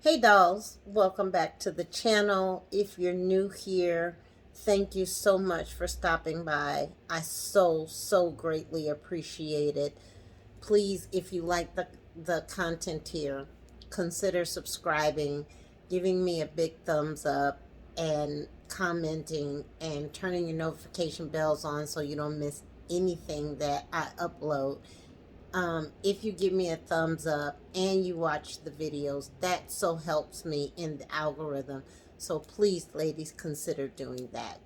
Hey dolls, welcome back to the channel. If you're new here, thank you so much for stopping by. I so greatly appreciate it. Please, if you like the content here, consider subscribing, giving me a big thumbs up, and commenting and turning your notification bells on so you don't miss anything that I upload. If you give me a thumbs up and you watch the videos, that so helps me in the algorithm. So please, ladies, consider doing that.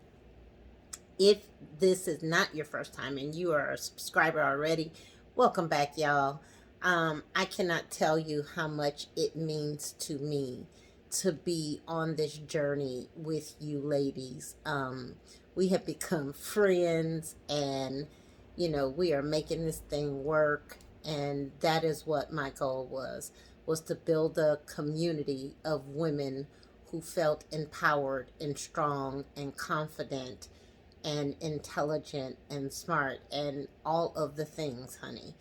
If this is not your first time and you are a subscriber already, welcome back, y'all. I cannot tell you how much it means to me to be on this journey with you ladies. We have become friends, and we are making this thing work, and that is what my goal was to build a community of women who felt empowered and strong and confident and intelligent and smart and all of the things, honey.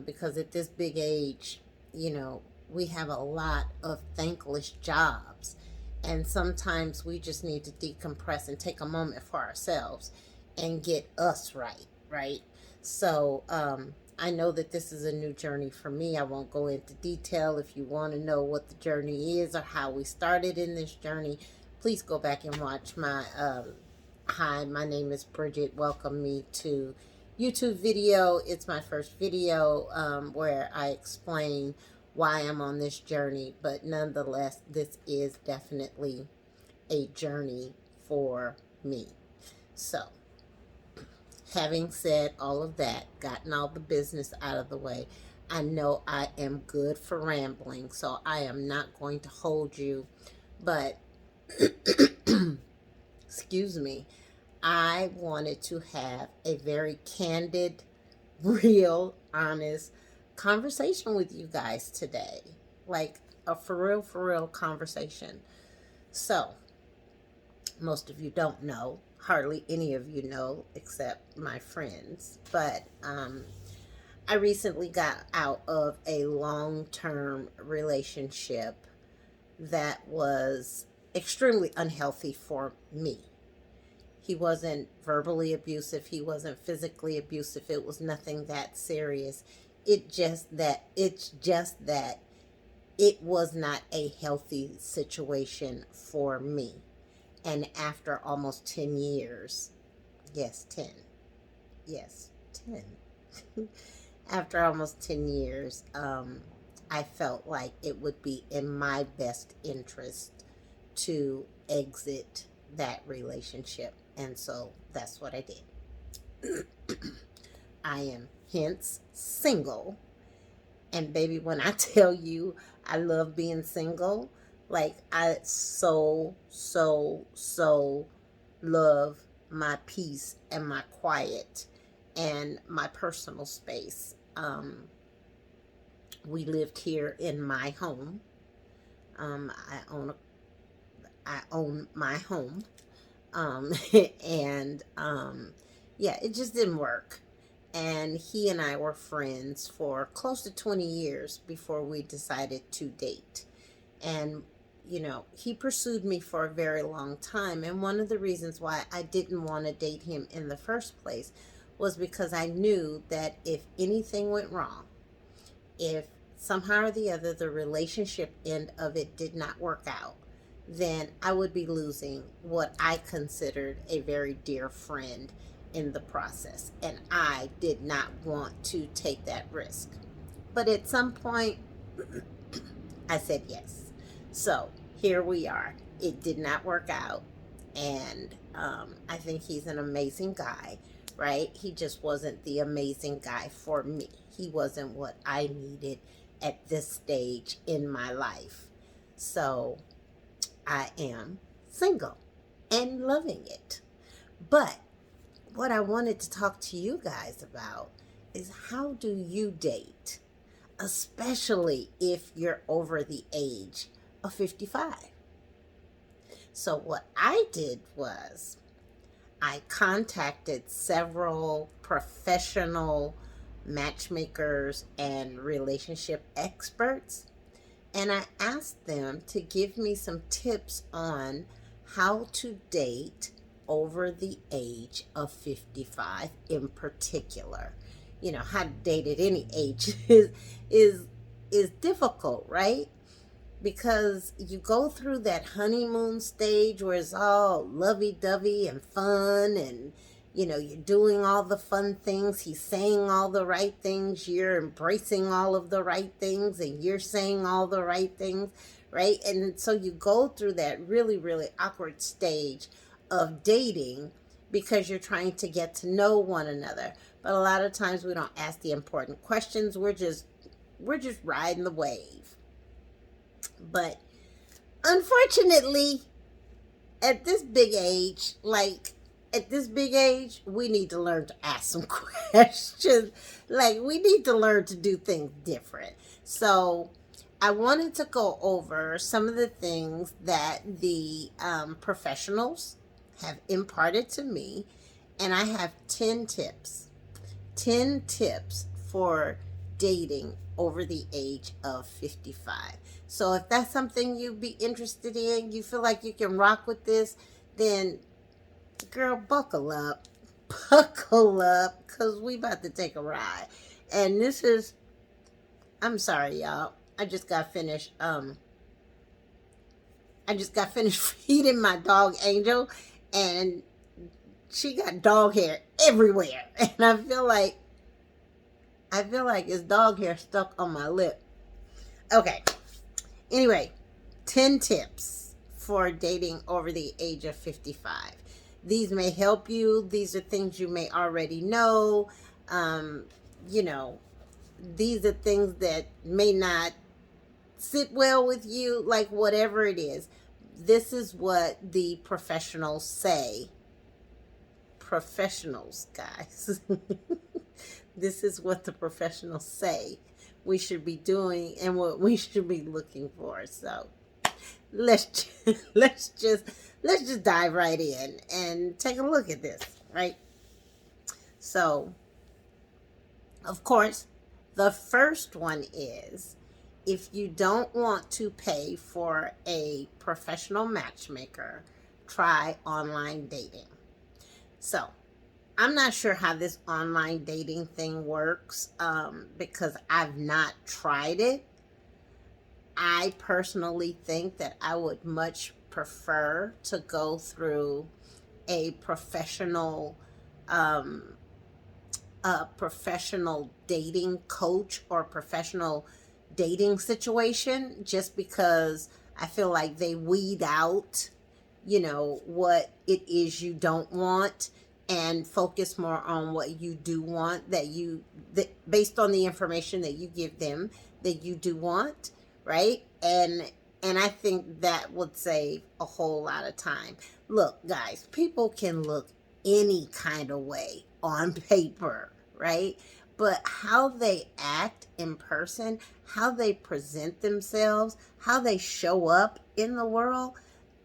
Because at this big age, we have a lot of thankless jobs. And sometimes we just need to decompress and take a moment for ourselves and get us right, right? So, I know that this is a new journey for me. I won't go into detail. If you want to know what the journey is or how we started in this journey, please go back and watch my hi, my name is Bridget. Welcome me to YouTube video. It's my first video where I explain why I'm on this journey, but nonetheless, this is definitely a journey for me. So, having said all of that, gotten all the business out of the way, I know I am good for rambling, so I am not going to hold you, but excuse me, I wanted to have a very candid, real, honest conversation with you guys today. Like a for real conversation. So, most of you don't know, hardly any of you know except my friends, but I recently got out of a long term relationship that was extremely unhealthy for me. He wasn't verbally abusive, he wasn't physically abusive, it was nothing that serious. It's just that it was not a healthy situation for me. And after almost 10 years, yes, 10, yes, 10, after almost 10 years, I felt like it would be in my best interest to exit that relationship. And so that's what I did. I am hence single. And baby, when I tell you I love being single, like I so love my peace and my quiet and my personal space. We lived here in my home. Um, I own a, I own my home. Um, and yeah, it just didn't work. And he and I were friends for close to 20 years before we decided to date. And, he pursued me for a very long time. And one of the reasons why I didn't want to date him in the first place was because I knew that if anything went wrong, if somehow or the other the relationship end of it did not work out, then I would be losing what I considered a very dear friend in the process. And I did not want to take that risk. But at some point, I said yes. So here we are. It did not work out. And I think he's an amazing guy, right? He just wasn't the amazing guy for me. He wasn't what I needed at this stage in my life. So I am single and loving it. But what I wanted to talk to you guys about is, how do you date, especially if you're over the age of 55? So, what I did was I contacted several professional matchmakers and relationship experts, And I asked them to give me some tips on how to date over the age of 55 in particular. You know, how to date at any age is is difficult, right? Because you go through that honeymoon stage where it's all lovey-dovey and fun, and you're doing all the fun things, he's saying all the right things, you're embracing all of the right things, and you're saying all the right things, right? And so you go through that really, really awkward stage of dating because you're trying to get to know one another. But a lot of times we don't ask the important questions. We're just riding the wave. But unfortunately, at this big age, we need to learn to ask some questions. Like, we need to learn to do things different. So, I wanted to go over some of the things that the professionals have imparted to me, and I have 10 tips. 10 tips for dating over the age of 55. So if that's something you'd be interested in, you feel like you can rock with this, then girl, buckle up. Buckle up, because we about to take a ride. And this is, I'm sorry, y'all. I just got finished feeding my dog Angel, and she got dog hair everywhere. And I feel like it's dog hair stuck on my lip. Okay. Anyway, 10 tips for dating over the age of 55. These may help you. These are things you may already know. These are things that may not sit well with you, like whatever it is. This is what the professionals say. Professionals, guys. This is what the professionals say we should be doing and what we should be looking for. So let's just dive right in and take a look at this, right? So, of course, the first one is, if you don't want to pay for a professional matchmaker, try online dating. So, I'm not sure how this online dating thing works because I've not tried it. I personally think that I would much prefer to go through a professional dating coach or professional dating situation, just because I feel like they weed out, what it is you don't want, and focus more on what you do want, that based on the information that you give them, that you do want, right? And I think that would save a whole lot of time. Look, guys, people can look any kind of way on paper, right? But how they act in person, how they present themselves, how they show up in the world,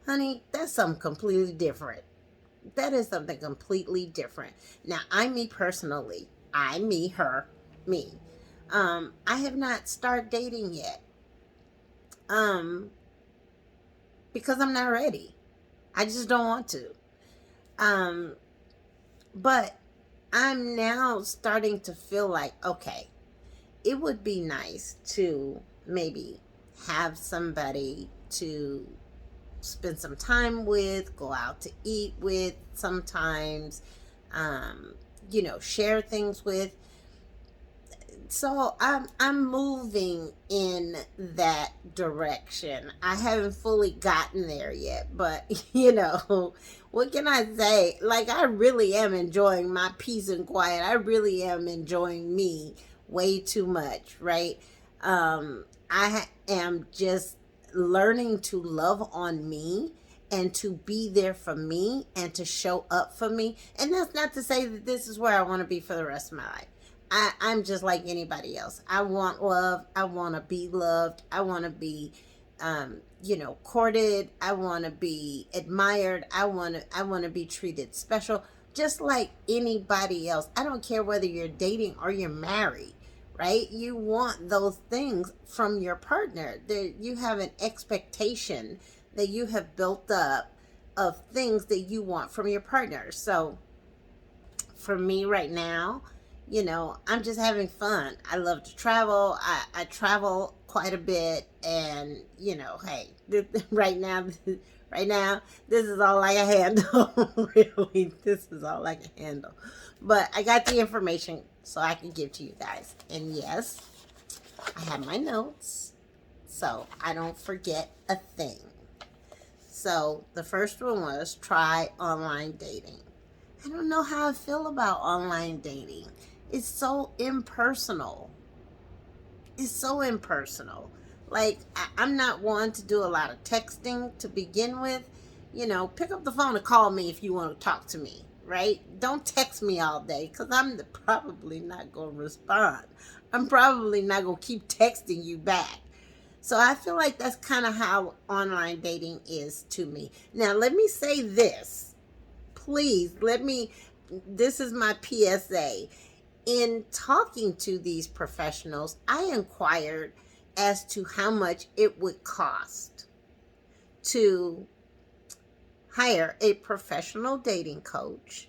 honey, that's something completely different. That is something completely different. Now, me personally, her, me. I have not started dating yet. Because I'm not ready. I just don't want to. But I'm now starting to feel like, okay, it would be nice to maybe have somebody to spend some time with, go out to eat with sometimes, share things with. So I'm moving in that direction. I haven't fully gotten there yet, but what can I say? Like, I really am enjoying my peace and quiet. I really am enjoying me way too much, right? I am just learning to love on me and to be there for me and to show up for me. And that's not to say that this is where I want to be for the rest of my life. I'm just like anybody else. I want love. I want to be loved. I want to be, courted. I want to be admired. I want to be treated special, just like anybody else. I don't care whether you're dating or you're married, right? You want those things from your partner. You have an expectation that you have built up of things that you want from your partner. So for me right now, I'm just having fun. I love to travel. I travel quite a bit, and hey, right now, right now, this is all I can handle. Really, this is all I can handle. But I got the information so I can give to you guys. And yes, I have my notes so I don't forget a thing. So the first one was try online dating. I don't know how I feel about online dating. It's so impersonal. It's so impersonal. Like, I'm not one to do a lot of texting to begin with. Pick up the phone and call me if you want to talk to me, right? Don't text me all day because I'm probably not going to respond. I'm probably not going to keep texting you back. So I feel like that's kind of how online dating is to me. Now, let me say this. Please, this is my PSA. In talking to these professionals, I inquired as to how much it would cost to hire a professional dating coach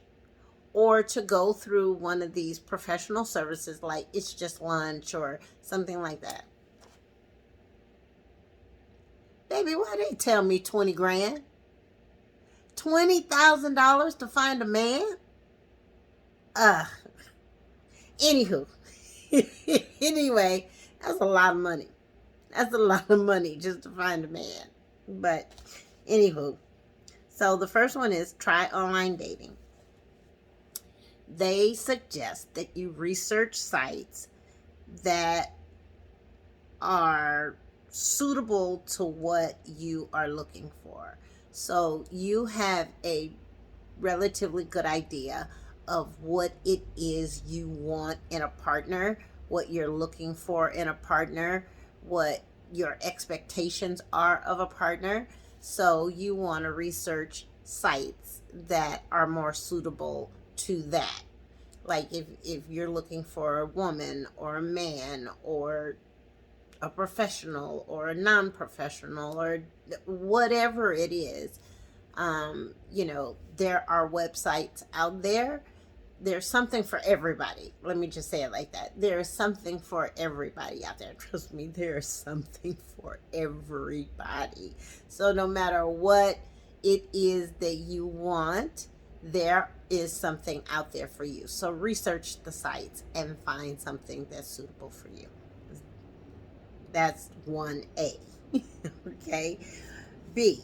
or to go through one of these professional services like It's Just Lunch or something like that. Baby, why they tell me 20 grand? $20,000 to find a man? Anywho. Anyway, that's a lot of money. That's a lot of money just to find a man. But anywho. So the first one is try online dating. They suggest that you research sites that are suitable to what you are looking for. So you have a relatively good idea of what it is you want in a partner, what you're looking for in a partner, what your expectations are of a partner. So you want to research sites that are more suitable to that. Like if you're looking for a woman or a man or a professional or a non-professional or whatever it is, there are websites out there. There's something for everybody. Let me just say it like that. There's something for everybody out there. Trust me, there's something for everybody. So no matter what it is that you want, there is something out there for you. So research the sites and find something that's suitable for you. That's 1A. Okay. B,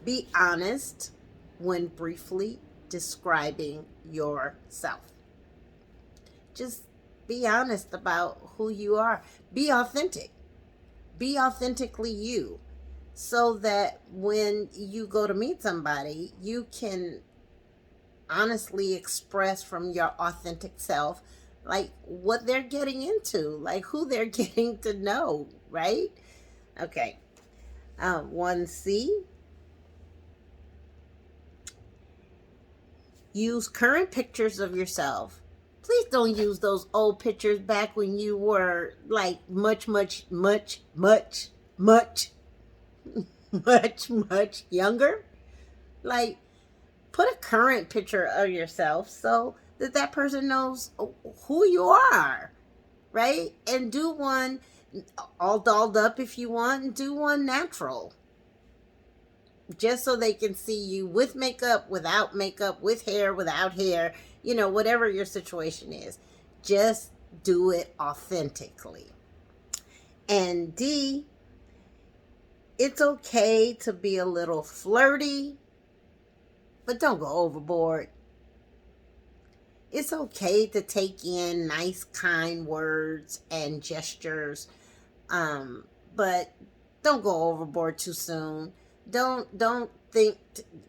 be honest when briefly describing yourself. Just be honest about who you are. Be authentic. Be authentically you, so that when you go to meet somebody, you can honestly express from your authentic self like what they're getting into, like who they're getting to know, right? Okay. 1C, use current pictures of yourself. Please don't use those old pictures back when you were like much younger. Like, put a current picture of yourself so that person knows who you are, right? And do one all dolled up if you want, and do one natural. Just so they can see you with makeup, without makeup, with hair, without hair, whatever your situation is. Just do it authentically. And D, it's okay to be a little flirty, but don't go overboard. It's okay to take in nice, kind words and gestures, but don't go overboard too soon. Don't think,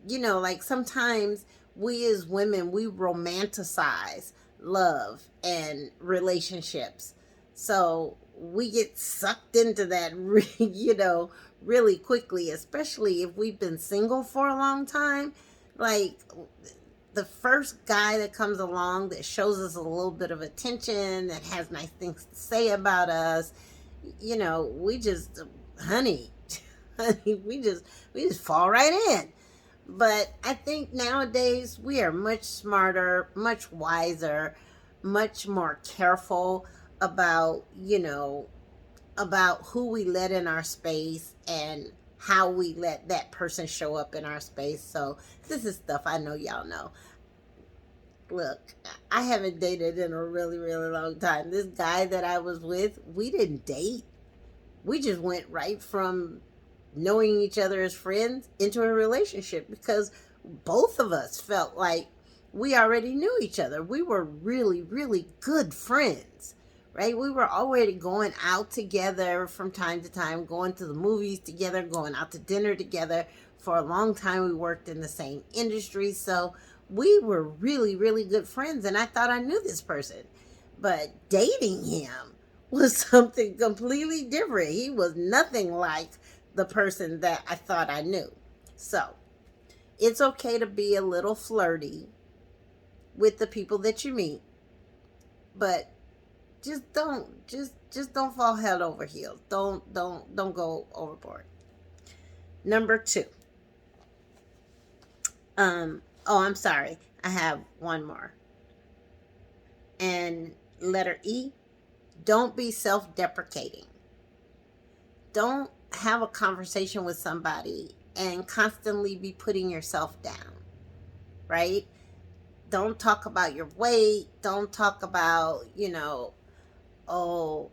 like sometimes we as women, we romanticize love and relationships. So we get sucked into that, really quickly, especially if we've been single for a long time. Like, the first guy that comes along that shows us a little bit of attention, that has nice things to say about us, we just, honey, honey, we just fall right in. But I think nowadays we are much smarter, much wiser, much more careful about, about who we let in our space and how we let that person show up in our space. So this is stuff I know y'all know. Look, I haven't dated in a really, really long time. This guy that I was with, we didn't date. We just went right from knowing each other as friends into a relationship because both of us felt like we already knew each other. We were really, really good friends, right? We were already going out together from time to time, going to the movies together, going out to dinner together. For a long time, we worked in the same industry. So we were really, really good friends. And I thought I knew this person. But dating him was something completely different. He was nothing like the person that I thought I knew. So it's okay to be a little flirty with the people that you meet, but just don't fall head over heels. Don't go overboard. Number 2. I'm sorry. I have one more. And letter E, don't be self-deprecating. Don't have a conversation with somebody and constantly be putting yourself down, right? Don't talk about your weight. Don't talk about, oh,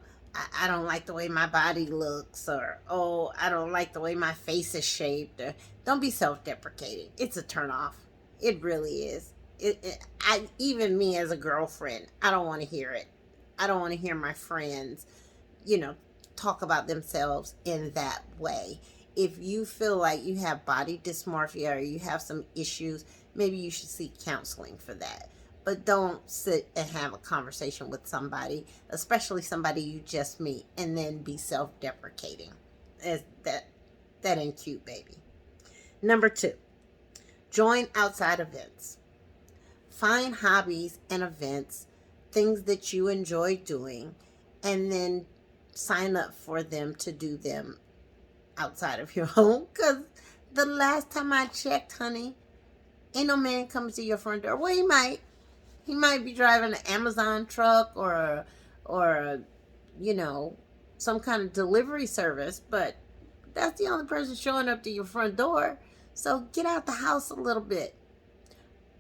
I don't like the way my body looks, or, oh, I don't like the way my face is shaped. Or, don't be self-deprecating. It's a turnoff. It really is. Even me as a girlfriend, I don't want to hear it. I don't want to hear my friends, talk about themselves in that way. If you feel like you have body dysmorphia or you have some issues, maybe you should seek counseling for that. But don't sit and have a conversation with somebody, especially somebody you just meet, and then be self-deprecating. That ain't cute, baby. Number 2, join outside events. Find hobbies and events, things that you enjoy doing, and then sign up for them to do them outside of your home. Because the last time I checked, honey, ain't no man comes to your front door. Well, he might be driving an Amazon truck or some kind of delivery service, but that's the only person showing up to your front door. So get out the house a little bit.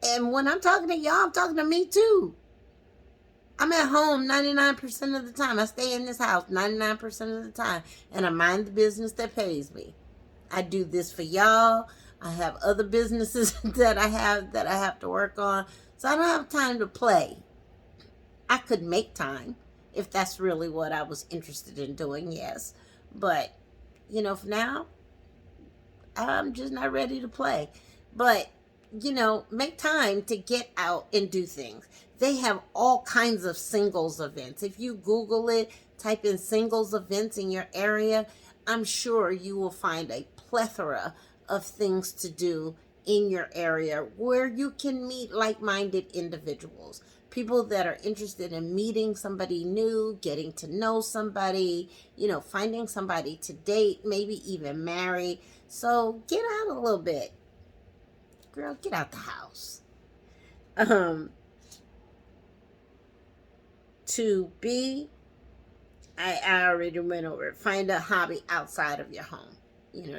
And when I'm talking to y'all, I'm talking to me too. I'm at home 99% of the time. I stay in this house 99% of the time. And I mind the business that pays me. I do this for y'all. I have other businesses that I have to work on. So I don't have time to play. I could make time if that's really what I was interested in doing, yes. But, for now, I'm just not ready to play. But, make time to get out and do things. They have all kinds of singles events. If you Google it, type in singles events in your area, I'm sure you will find a plethora of things to do in your area where you can meet like-minded individuals. People that are interested in meeting somebody new, getting to know somebody, finding somebody to date, maybe even marry. So get out a little bit. Girl, get out the house. To be, I already went over it. Find a hobby outside of your home.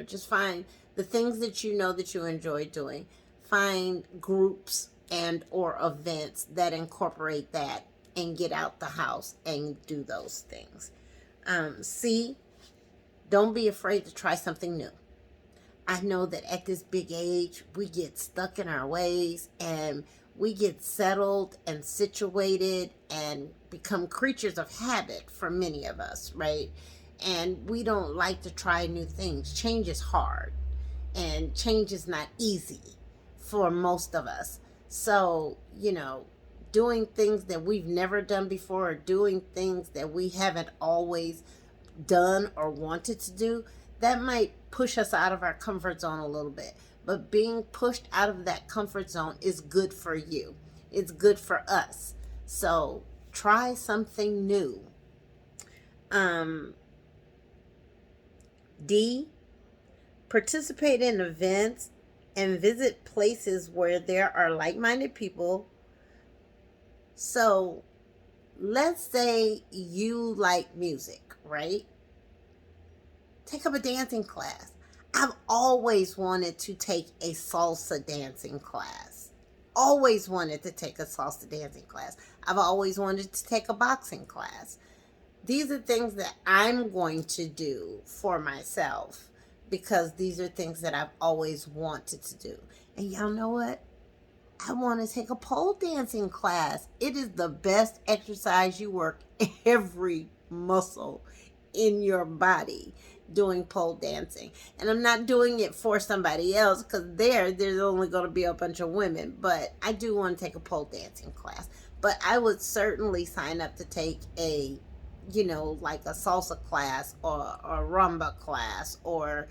Just find the things that you know that you enjoy doing. Find groups and or events that incorporate that and get out the house and do those things. C, don't be afraid to try something new. I know that at this big age, we get stuck in our ways and we get settled and situated and become creatures of habit for many of us, right? And we don't like to try new things. Change is hard and change is not easy for most of us. So, doing things that we've never done before or doing things that we haven't always done or wanted to do, that might push us out of our comfort zone a little bit. but being pushed out of that comfort zone is good for you. It's good for us. So try something new. Um, D, participate in events and visit places where there are like-minded people. So let's say you like music, right? Take up a dancing class. I've always wanted to take a salsa dancing class. Always wanted to take a salsa dancing class. I've always wanted to take a boxing class. These are things that I'm going to do for myself because these are things that I've always wanted to do. And y'all know what? I want to take a pole dancing class. It is the best exercise. You work every muscle in your body doing pole dancing. And I'm not doing it for somebody else because there's only going to be a bunch of women. But I do want to take a pole dancing class. But I would certainly sign up to take a, like a salsa class or a rumba class or,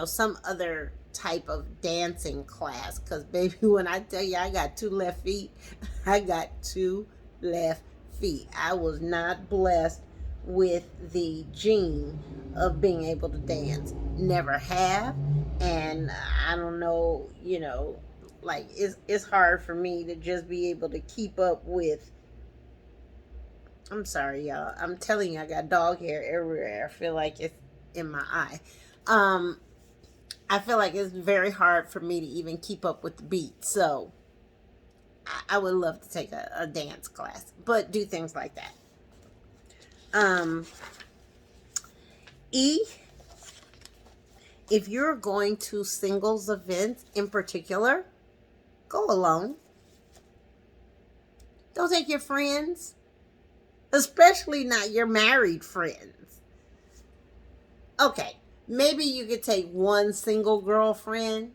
some other type of dancing class. Because, baby, when I tell you I got two left feet, I got two left feet. I was not blessed with the gene of being able to dance. Never have. And I don't know, like it's hard for me to just be able to keep up with. I'm sorry, y'all. I'm telling you, I got dog hair everywhere. I feel like it's in my eye. I feel like it's very hard for me to even keep up with the beat. So I would love to take a dance class, but do things like that. E, if you're going to singles events in particular, go alone. Don't take your friends, especially not your married friends. Okay, maybe you could take one single girlfriend,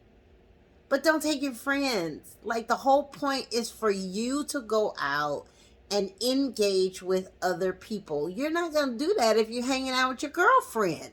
but don't take your friends. Like, the whole point is for you to go out and engage with other people. You're not going to do that if you're hanging out with your girlfriend.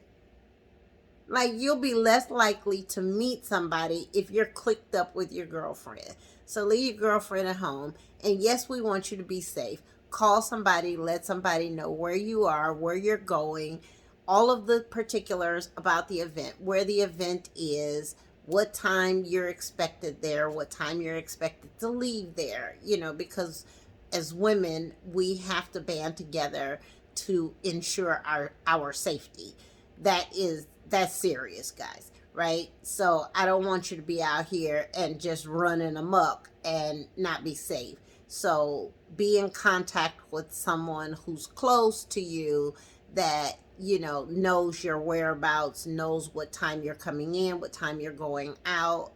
Like, you'll be less likely to meet somebody if you're clicked up with your girlfriend. So leave your girlfriend at home. And yes, we want you to be safe. Call somebody, let somebody know where you are, where you're going, all of the particulars about the event, where the event is, what time you're expected there, what time you're expected to leave there, because as women, we have to band together to ensure our safety. That's serious, guys, right? So I don't want you to be out here and just running amok and not be safe. So be in contact with someone who's close to you that, knows your whereabouts, knows what time you're coming in, what time you're going out,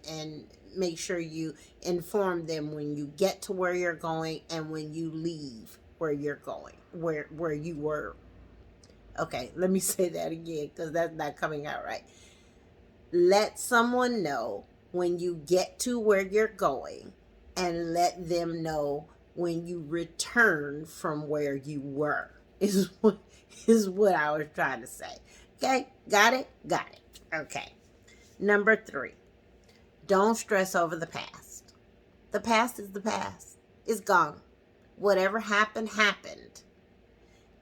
and make sure you inform them when you get to where you're going and when you leave where you're going, where you were. Okay, let me say that again because that's not coming out right. Let someone know when you get to where you're going and let them know when you return from where you were is what I was trying to say. Okay, got it? Got it. Okay. Number 3, don't stress over the past. The past is the past. It's gone. Whatever happened, happened.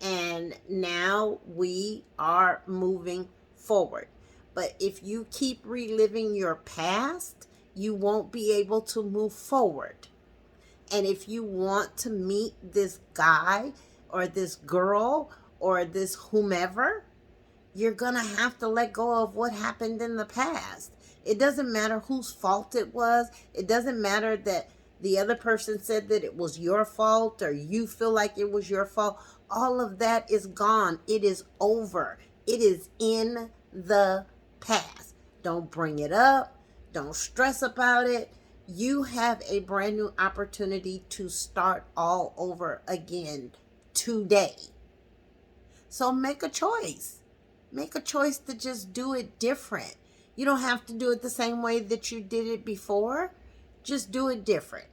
And now we are moving forward. But if you keep reliving your past, you won't be able to move forward. And if you want to meet this guy or this girl or this whomever, you're going to have to let go of what happened in the past. It doesn't matter whose fault it was. It doesn't matter that the other person said that it was your fault or you feel like it was your fault. All of that is gone. It is over. It is in the past. Don't bring it up. Don't stress about it. You have a brand new opportunity to start all over again today. So make a choice. Make a choice to just do it different. You don't have to do it the same way that you did it before. Just do it different.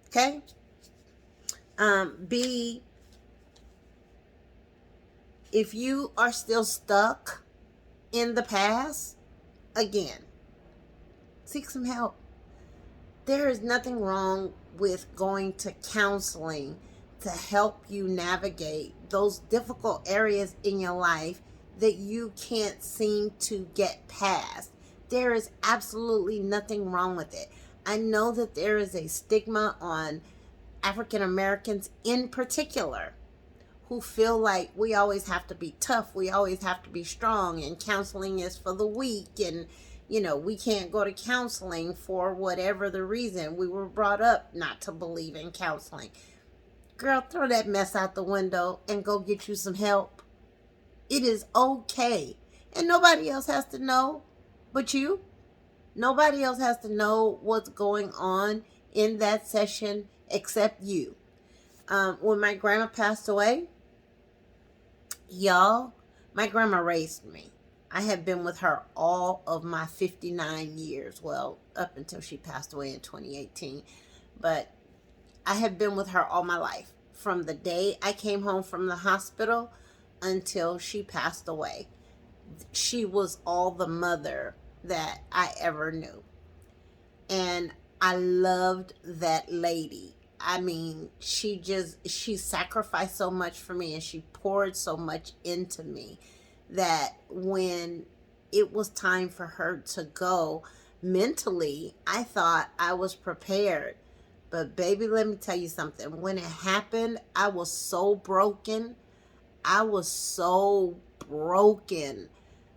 Okay? B, if you are still stuck in the past, again, Seek some help. There is nothing wrong with going to counseling to help you navigate those difficult areas in your life that you can't seem to get past. There is absolutely nothing wrong with it. I know that there is a stigma on African Americans in particular who feel like we always have to be tough, we always have to be strong, and counseling is for the weak, and we can't go to counseling for whatever the reason. We were brought up not to believe in counseling. Girl, throw that mess out the window and go get you some help. It is okay. And nobody else has to know but you. Nobody else has to know what's going on in that session except you. When my grandma passed away, y'all, my grandma raised me. I have been with her all of my 59 years. Well, up until she passed away in 2018. But I have been with her all my life. From the day I came home from the hospital until she passed away. She was all the mother that I ever knew. And I loved that lady. I mean, she sacrificed so much for me, and she poured so much into me that when it was time for her to go, mentally, I thought I was prepared. But baby, let me tell you something. When it happened, I was so broken. I was so broken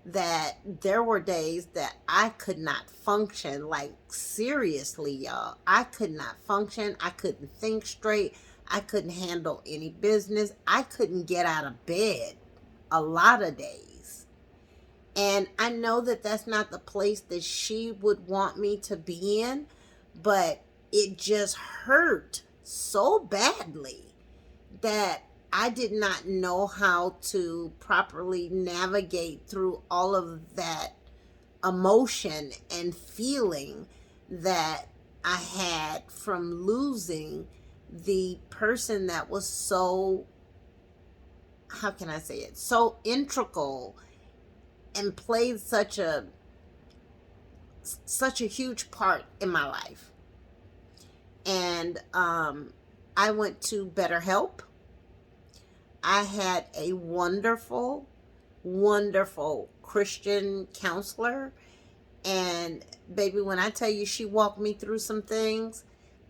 that there were days that I could not function. Like, seriously, y'all. I could not function. I couldn't think straight. I couldn't handle any business. I couldn't get out of bed a lot of days. And I know that that's not the place that she would want me to be in, but it just hurt so badly that I did not know how to properly navigate through all of that emotion and feeling that I had from losing the person that was so, how can I say it, so integral and played such a huge part in my life. And I went to BetterHelp. I had a wonderful, wonderful Christian counselor. And baby, when I tell you she walked me through some things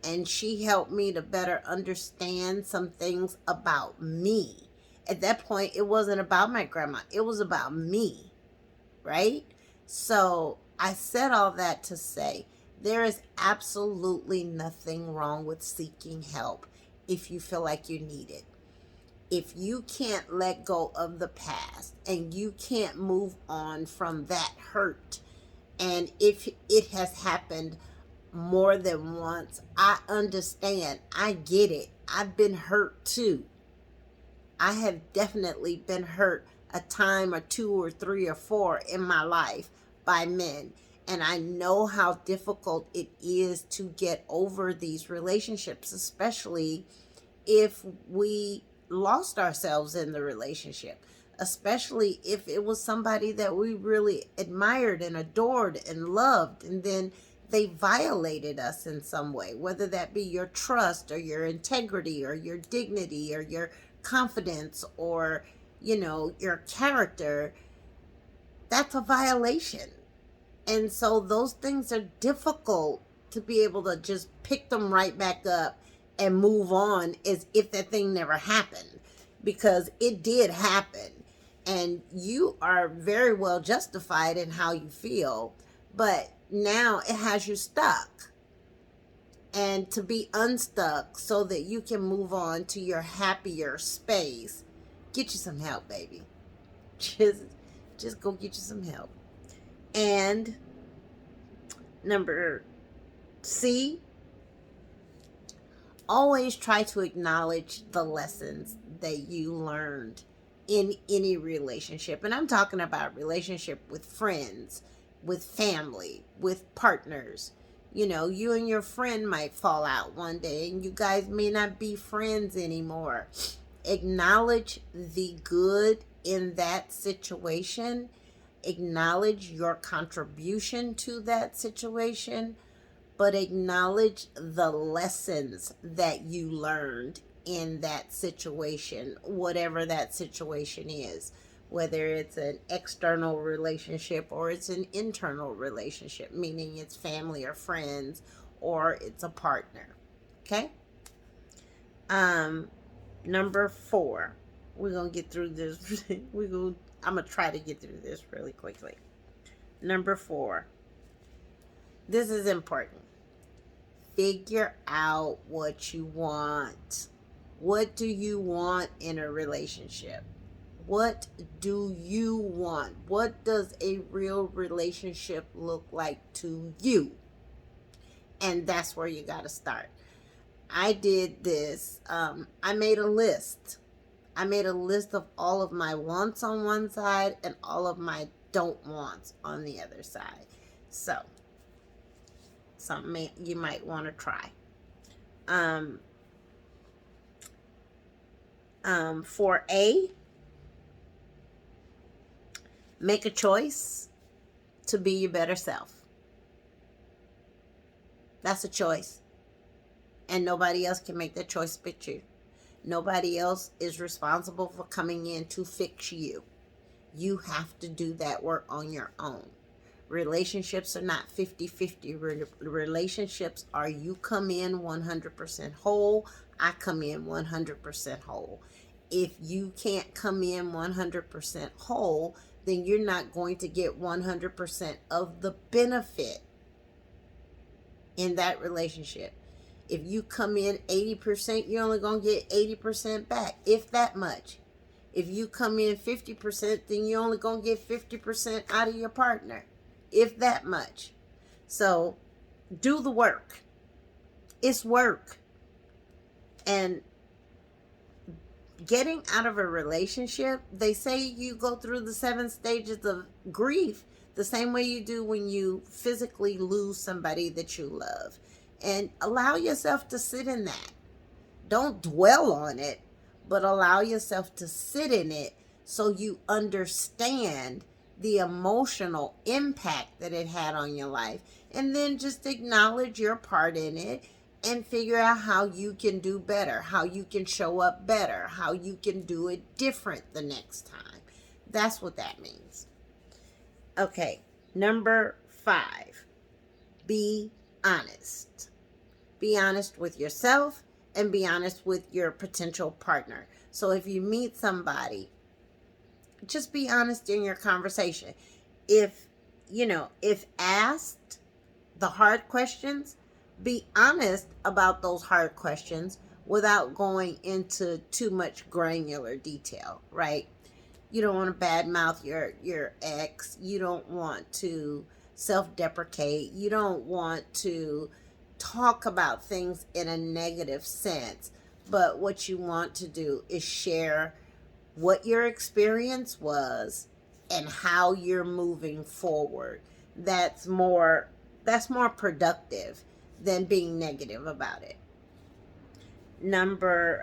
and she helped me to better understand some things about me. At that point, it wasn't about my grandma. It was about me, right? So I said all that to say there is absolutely nothing wrong with seeking help if you feel like you need it. If you can't let go of the past and you can't move on from that hurt, and if it has happened more than once, I understand. I get it. I've been hurt too. I have definitely been hurt a time or two or three or four in my life by men. And I know how difficult it is to get over these relationships, especially if we lost ourselves in the relationship, especially if it was somebody that we really admired and adored and loved, and then they violated us in some way, whether that be your trust or your integrity or your dignity or your confidence or your character. That's a violation. And so those things are difficult to be able to just pick them right back up and move on as if that thing never happened, because it did happen. And you are very well justified in how you feel, but now it has you stuck. And to be unstuck so that you can move on to your happier space, get you some help, baby. Just go get you some help. And number C, always try to acknowledge the lessons that you learned in any relationship. And I'm talking about relationship with friends, with family, with partners. You and your friend might fall out one day and you guys may not be friends anymore. Acknowledge the good in that situation Acknowledge your contribution to that situation, but acknowledge the lessons that you learned in that situation, whatever that situation is, whether it's an external relationship or it's an internal relationship, meaning it's family or friends or it's a partner. Okay? Number 4. We're going to get through this. I'm going to try to get through this really quickly. Number 4. This is important. Figure out what you want. What do you want in a relationship? What do you want? What does a real relationship look like to you? And that's where you got to start. I did this. I made a list. I made a list of all of my wants on one side and all of my don't wants on the other side. So, something you might want to try. For A, make a choice to be your better self. That's a choice. And nobody else can make that choice but you. Nobody else is responsible for coming in to fix you. You have to do that work on your own. Relationships are not 50-50. Relationships are you come in 100% whole, I come in 100% whole. If you can't come in 100% whole, then you're not going to get 100% of the benefit in that relationship. If you come in 80%, you're only going to get 80% back, if that much. If you come in 50%, then you're only going to get 50% out of your partner, if that much. So do the work. It's work. And getting out of a relationship, they say you go through the 7 stages of grief the same way you do when you physically lose somebody that you love. And allow yourself to sit in that. Don't dwell on it, but allow yourself to sit in it so you understand the emotional impact that it had on your life. And then just acknowledge your part in it and figure out how you can do better, how you can show up better, how you can do it different the next time. That's what that means. Okay, number 5, be honest. Be honest with yourself and be honest with your potential partner. So if you meet somebody, just be honest in your conversation. If asked the hard questions, be honest about those hard questions without going into too much granular detail, right? You don't want to badmouth your ex. You don't want to self-deprecate. You don't want to talk about things in a negative sense. But what you want to do is share what your experience was and how you're moving forward. That's more productive than being negative about it. Number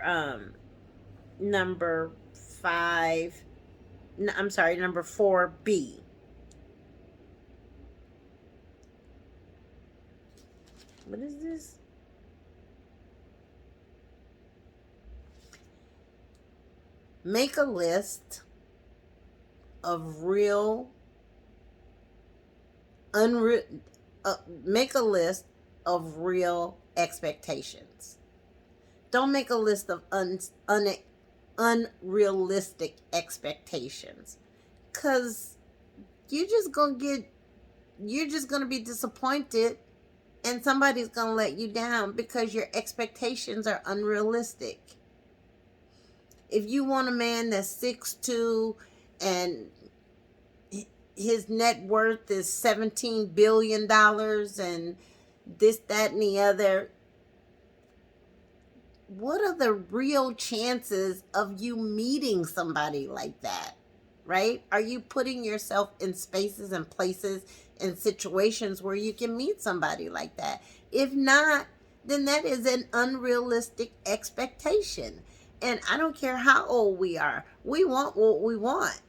4B. What is this? Make a list of make a list of real expectations. Don't make a list of unrealistic expectations, because you're just going to be disappointed and somebody's going to let you down because your expectations are unrealistic. If you want a man that's 6'2" and his net worth is $17 billion and this, that, and the other, what are the real chances of you meeting somebody like that, right? Are you putting yourself in spaces and places and situations where you can meet somebody like that? If not, then that is an unrealistic expectation. And I don't care how old we are. We want what we want,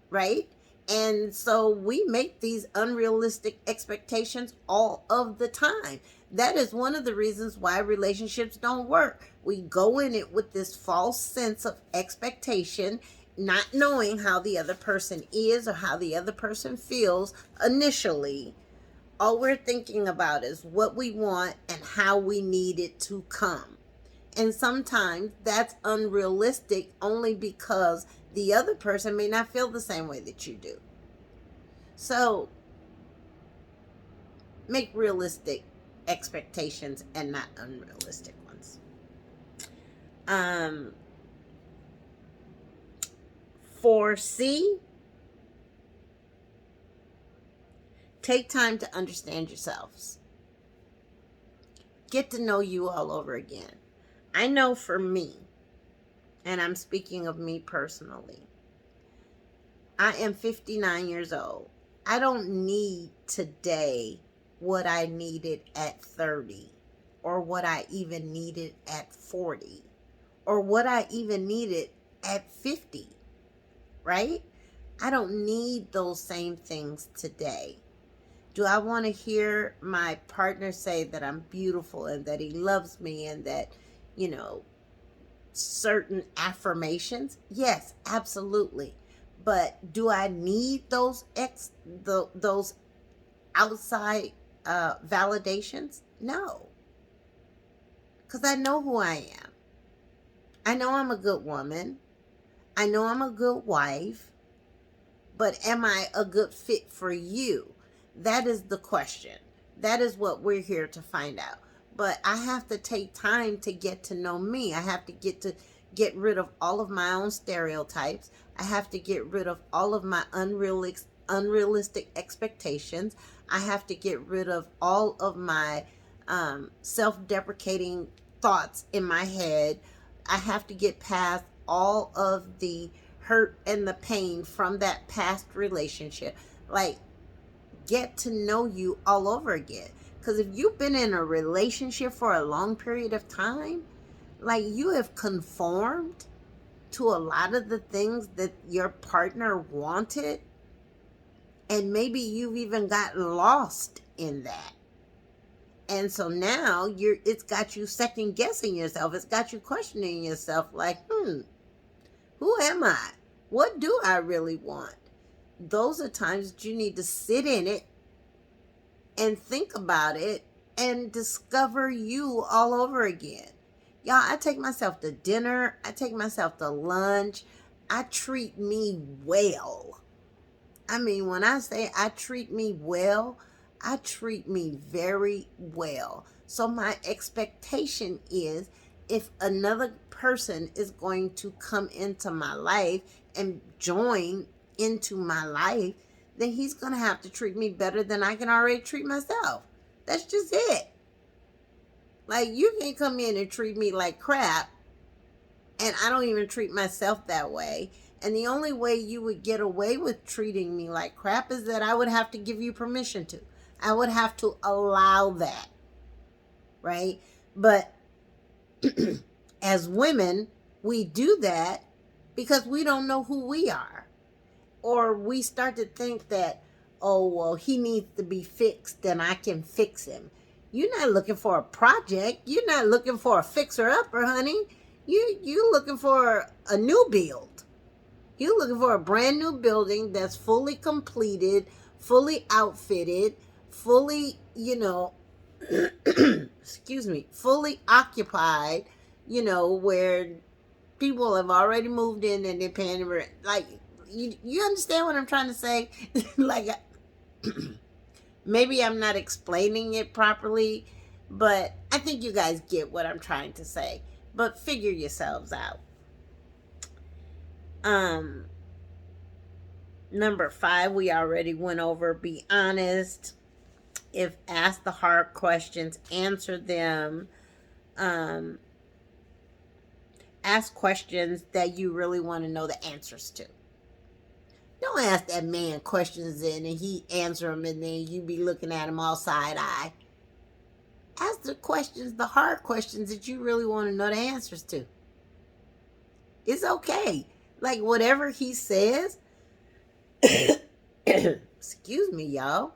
right? And so we make these unrealistic expectations all of the time. That is one of the reasons why relationships don't work. We go in it with this false sense of expectation, not knowing how the other person is or how the other person feels initially. All we're thinking about is what we want and how we need it to come. And sometimes that's unrealistic only because the other person may not feel the same way that you do. So make realistic expectations and not unrealistic ones. 4C, take time to understand yourselves. Get to know you all over again. I know for me, and I'm speaking of me personally, I am 59 years old. I don't need today what I needed at 30, or what I even needed at 40, or what I even needed at 50, right? I don't need those same things today. Do I want to hear my partner say that I'm beautiful and that he loves me and that, certain affirmations? Yes, absolutely. But do I need those outside validations? No. Because I know who I am. I know I'm a good woman. I know I'm a good wife. But am I a good fit for you? That is the question. That is what we're here to find out. But I have to take time to get to know me. I have to get rid of all of my own stereotypes. I have to get rid of all of my unrealistic expectations. I have to get rid of all of my self-deprecating thoughts in my head. I have to get past all of the hurt and the pain from that past relationship. Like, get to know you all over again. Because if you've been in a relationship for a long period of time, like, you have conformed to a lot of the things that your partner wanted, and maybe you've even gotten lost in that. And so now it's got you second guessing yourself. It's got you questioning yourself like, who am I? What do I really want? Those are times that you need to sit in it and think about it and discover you all over again. Y'all, I take myself to dinner. I take myself to lunch. I treat me well. I mean, when I say I treat me well, I treat me very well. So my expectation is, if another person is going to come into my life and join into my life, then he's going to have to treat me better than I can already treat myself. That's just it. Like, you can't come in and treat me like crap, and I don't even treat myself that way. And the only way you would get away with treating me like crap is that I would have to give you permission to. I would have to allow that, right? But as women, we do that because we don't know who we are. Or we start to think that, oh, well, he needs to be fixed and I can fix him. You're not looking for a project. You're not looking for a fixer-upper, honey. You're looking for a new build. You're looking for a brand new building that's fully completed, fully outfitted, fully, excuse me, fully occupied, where people have already moved in and they're paying rent. Like, you understand what I'm trying to say? Like, maybe I'm not explaining it properly, but I think you guys get what I'm trying to say. But figure yourselves out. Number 5, we already went over. Be honest. If asked the hard questions, answer them. Ask questions that you really want to know the answers to. Don't ask that man questions and he answer them and then you be looking at him all side-eye. Ask the questions, the hard questions that you really want to know the answers to. It's okay. Like, whatever he says, Excuse me, y'all.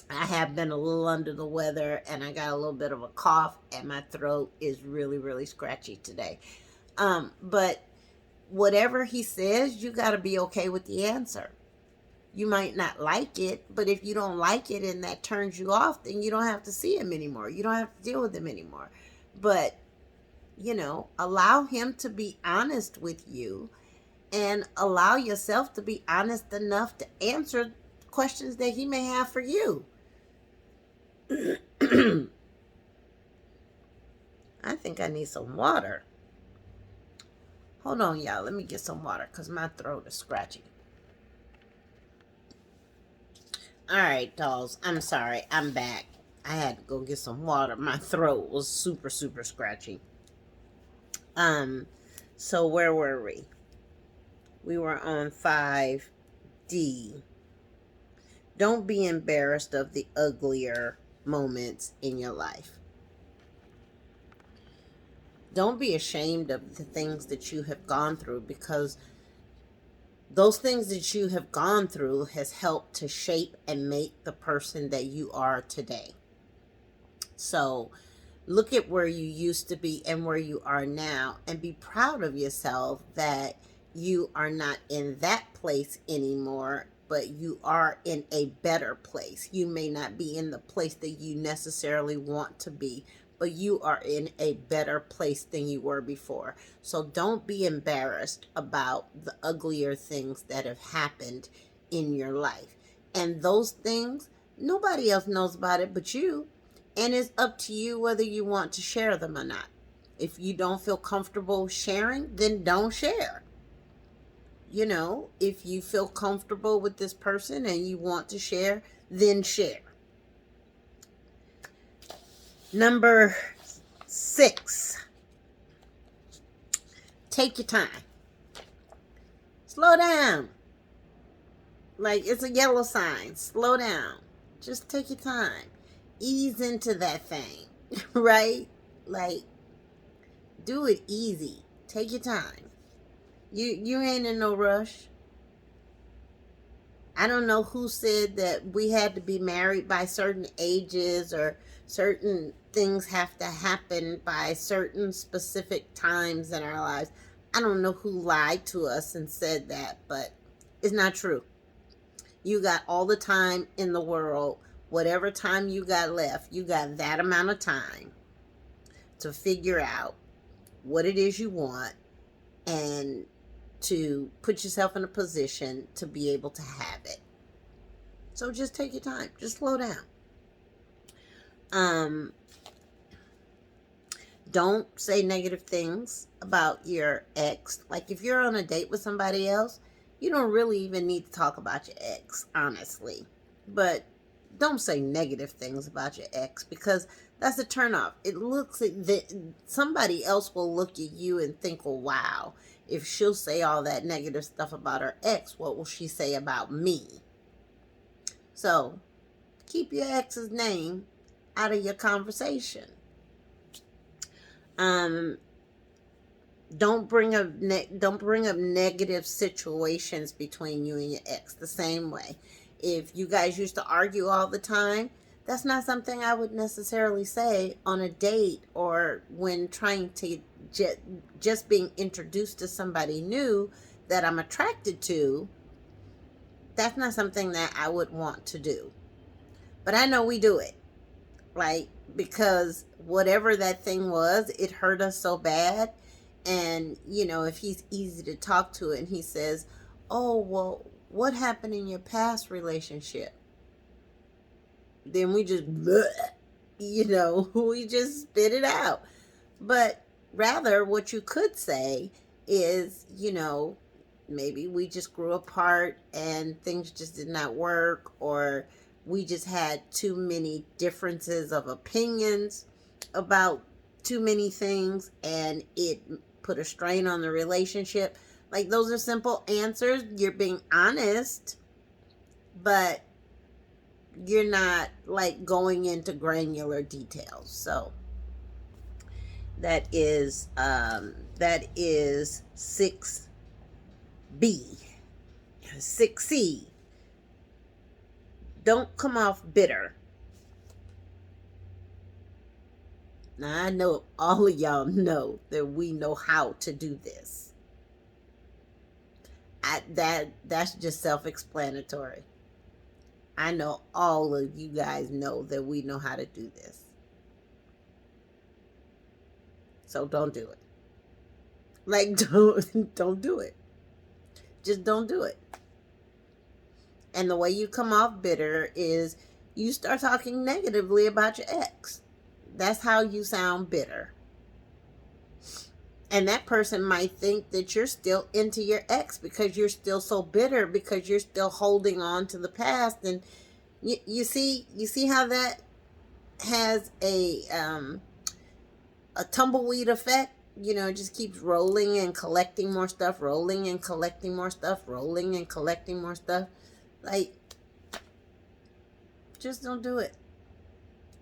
I have been a little under the weather and I got a little bit of a cough and my throat is really, really scratchy today. But whatever he says, you got to be okay with the answer. You might not like it, but if you don't like it and that turns you off, then you don't have to see him anymore. You don't have to deal with him anymore. But, allow him to be honest with you and allow yourself to be honest enough to answer questions that he may have for you. I think I need some water. Hold on, y'all. Let me get some water because my throat is scratchy. All right, dolls. I'm sorry. I'm back. I had to go get some water. My throat was super, super scratchy. So where were we? We were on 5D. Don't be embarrassed of the uglier moments in your life. Don't be ashamed of the things that you have gone through, because those things that you have gone through has helped to shape and make the person that you are today. So look at where you used to be and where you are now and be proud of yourself that you are not in that place anymore, but you are in a better place. You may not be in the place that you necessarily want to be, but you are in a better place than you were before. So don't be embarrassed about the uglier things that have happened in your life. And those things, nobody else knows about it but you. And it's up to you whether you want to share them or not. If you don't feel comfortable sharing, then don't share. If you feel comfortable with this person and you want to share, then share. Number 6, take your time. Slow down. Like it's a yellow sign. Slow down. Just take your time. Ease into that thing, right? Like, do it easy. Take your time. You ain't in no rush. I don't know who said that we had to be married by certain ages or certain things have to happen by certain specific times in our lives. I don't know who lied to us and said that, but it's not true. You got all the time in the world. Whatever time you got left, you got that amount of time to figure out what it is you want and to put yourself in a position to be able to have it. So just take your time. Just slow down. Don't say negative things about your ex. Like if you're on a date with somebody else, you don't really even need to talk about your ex, honestly. But don't say negative things about your ex, because that's a turnoff. It looks like somebody else will look at you and think, well, wow, if she'll say all that negative stuff about her ex, what will she say about me? So keep your ex's name out of your conversation. Don't bring up negative situations between you and your ex the same way. If you guys used to argue all the time, that's not something I would necessarily say on a date or when trying to just being introduced to somebody new that I'm attracted to. That's not something that I would want to do. But I know we do it. Like, because whatever that thing was, it hurt us so bad. And, if he's easy to talk to and he says, oh, well, what happened in your past relationship? Then we just, we just spit it out. But rather, what you could say is, maybe we just grew apart and things just did not work, or we just had too many differences of opinions about too many things and it put a strain on the relationship. Like, those are simple answers. You're being honest, but you're not like going into granular details. So that is 6B. 6C. Don't come off bitter. Now, I know all of y'all know that we know how to do this. That's just self-explanatory. I know all of you guys know that we know how to do this. So don't do it. Like, don't do it. Just don't do it. And the way you come off bitter is you start talking negatively about your ex. That's how you sound bitter. And that person might think that you're still into your ex because you're still so bitter, because you're still holding on to the past. And you see how that has a tumbleweed effect. You know, it just keeps rolling and collecting more stuff, rolling and collecting more stuff, rolling and collecting more stuff. Like, just don't do it.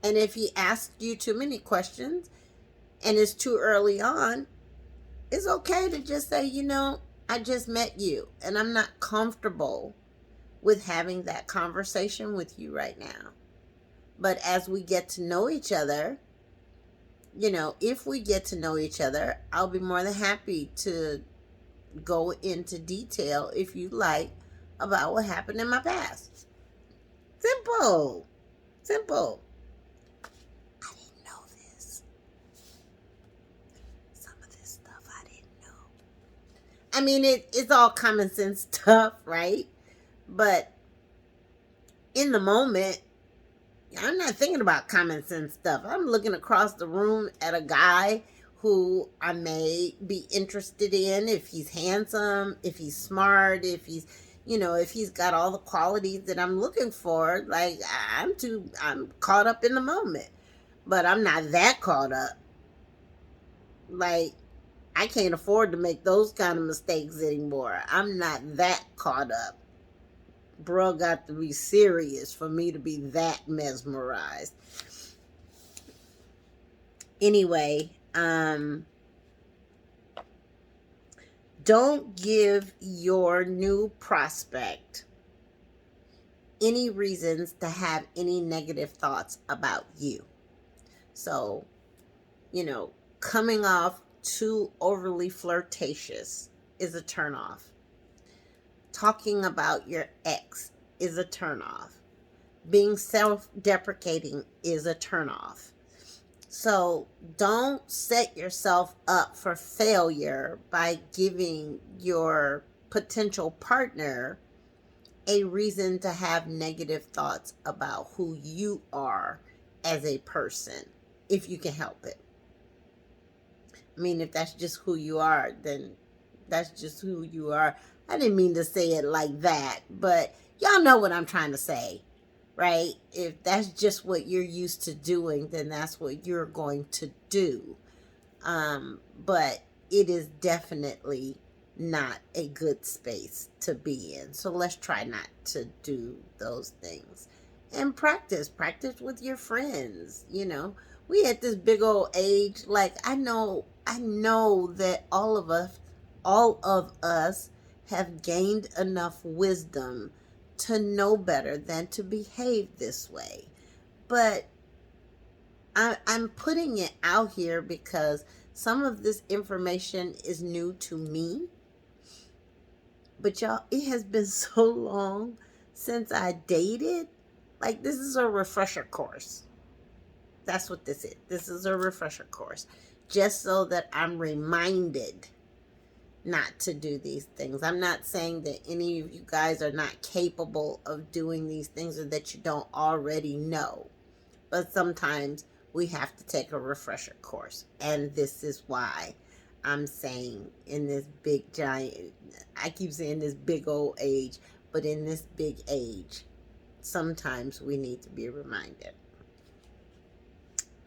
And if he asks you too many questions and it's too early on, it's okay to just say, you know, I just met you and I'm not comfortable with having that conversation with you right now. But as we get to know each other, you know, if we get to know each other, I'll be more than happy to go into detail, if you like, about what happened in my past. Simple. Simple. I didn't know this. Some of this stuff I didn't know. I mean, it's all common sense stuff, right? But in the moment, I'm not thinking about common sense stuff. I'm looking across the room at a guy who I may be interested in, if he's handsome, if he's smart, if he's, you know, if he's got all the qualities that I'm looking for. Like, I'm caught up in the moment. But I'm not that caught up. Like, I can't afford to make those kind of mistakes anymore. I'm not that caught up. Bro got to be serious for me to be that mesmerized. Anyway, don't give your new prospect any reasons to have any negative thoughts about you. So, you know, coming off too overly flirtatious is a turnoff. Talking about your ex is a turnoff. Being self-deprecating is a turnoff. So don't set yourself up for failure by giving your potential partner a reason to have negative thoughts about who you are as a person, if you can help it. I mean, if that's just who you are, then that's just who you are. I didn't mean to say it like that, but y'all know what I'm trying to say, right? If that's just what you're used to doing, then that's what you're going to do. But it is definitely not a good space to be in. So let's try not to do those things. And practice with your friends. You know, we at this big old age, like, I know that all of us have gained enough wisdom to know better than to behave this way. But I'm putting it out here because some of this information is new to me. But y'all, it has been so long since I dated. Like, this is a refresher course. That's what this is. This is a refresher course. Just so that I'm reminded not to do these things. I'm not saying that any of you guys are not capable of doing these things or that you don't already know. But sometimes we have to take a refresher course. And this is why I'm saying, in this big giant, I keep saying this big old age, but in this big age, sometimes we need to be reminded.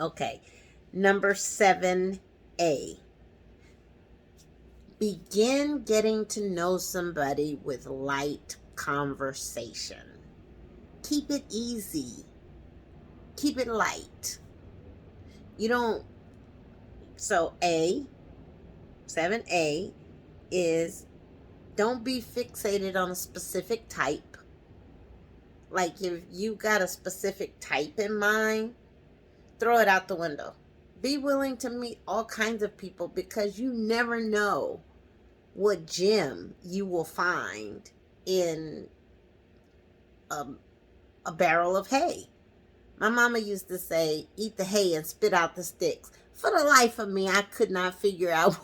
Okay, number 7A. Begin getting to know somebody with light conversation. Keep it easy. Keep it light. You don't, so 7A is, don't be fixated on a specific type. Like if you got a specific type in mind, throw it out the window. Be willing to meet all kinds of people because you never know what gem you will find in a, a barrel of hay. My mama used to say, eat the hay and spit out the sticks. For the life of me, I could not figure out,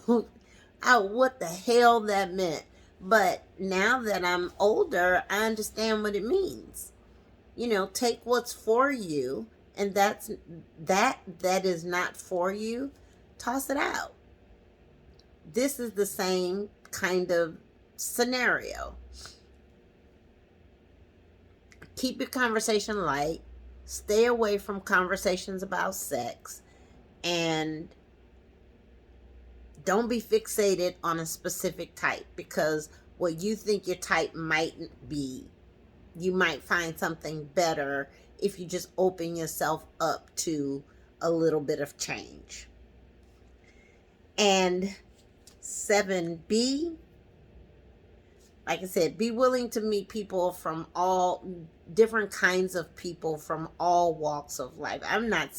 out what the hell that meant. But now that I'm older, I understand what it means. You know, take what's for you, and that is not for you, toss it out. This is the same kind of scenario. Keep your conversation light, stay away from conversations about sex, and don't be fixated on a specific type, because what you think your type might be, you might find something better if you just open yourself up to a little bit of change. And 7B, like I said, be willing to meet people from all different kinds of people from all walks of life. I'm not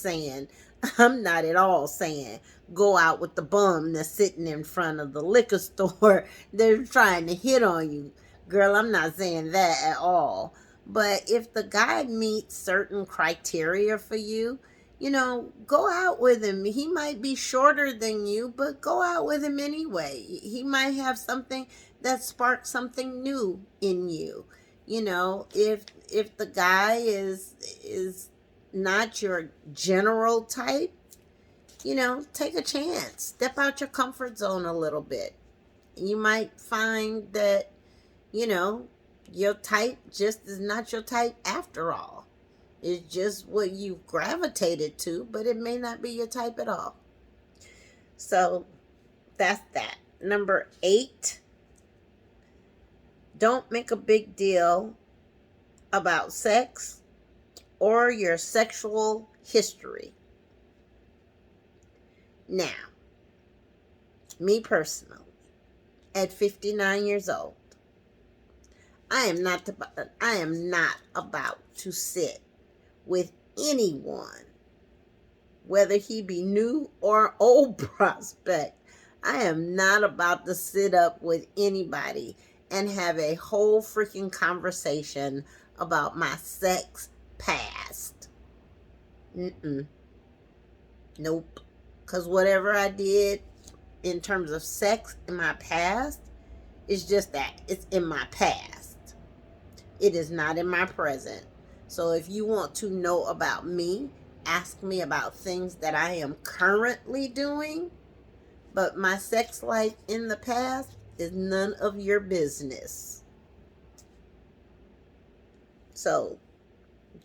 at all saying go out with the bum that's sitting in front of the liquor store. They're trying to hit on you. Girl, I'm not saying that at all. But if the guy meets certain criteria for you, you know, go out with him. He might be shorter than you, but go out with him anyway. He might have something that sparks something new in you. You know, if the guy is not your general type, you know, take a chance. Step out your comfort zone a little bit. You might find that, you know, your type just is not your type after all. It's just what you've gravitated to, but it may not be your type at all. So that's that. Number 8, don't make a big deal about sex or your sexual history. Now, me personally, at 59 years old, I am not about to sit with anyone, whether he be new or old prospect. I am not about to sit up with anybody and have a whole freaking conversation about my sex past. Nope. Because whatever I did in terms of sex in my past is just that. It's in my past. It is not in my present. So if you want to know about me, ask me about things that I am currently doing. But my sex life in the past is none of your business. So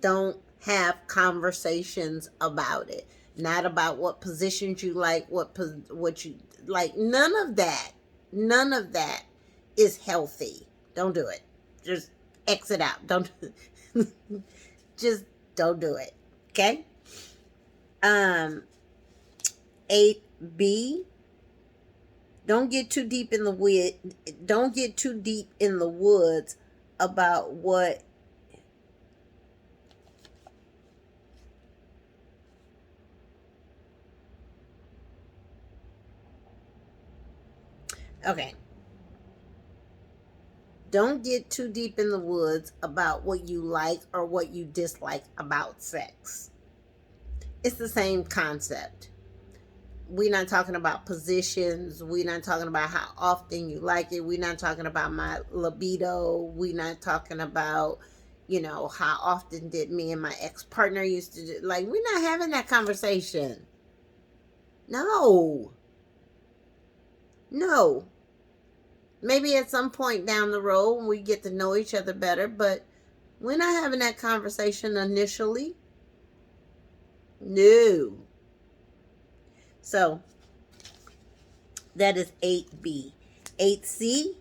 don't have conversations about it. Not about what positions you like, what you like. None of that. None of that is healthy. Don't do it. Just exit out. Don't just don't do it. Okay? 8B, don't get too deep in the woods about what okay. Don't get too deep in the woods about what you like or what you dislike about sex. It's the same concept. We're not talking about positions. We're not talking about how often you like it. We're not talking about my libido. We're not talking about, you know, how often did me and my ex-partner used to do. Like, we're not having that conversation. No. No. Maybe at some point down the road when we get to know each other better, but we're not having that conversation initially. No. So that is 8B. 8C,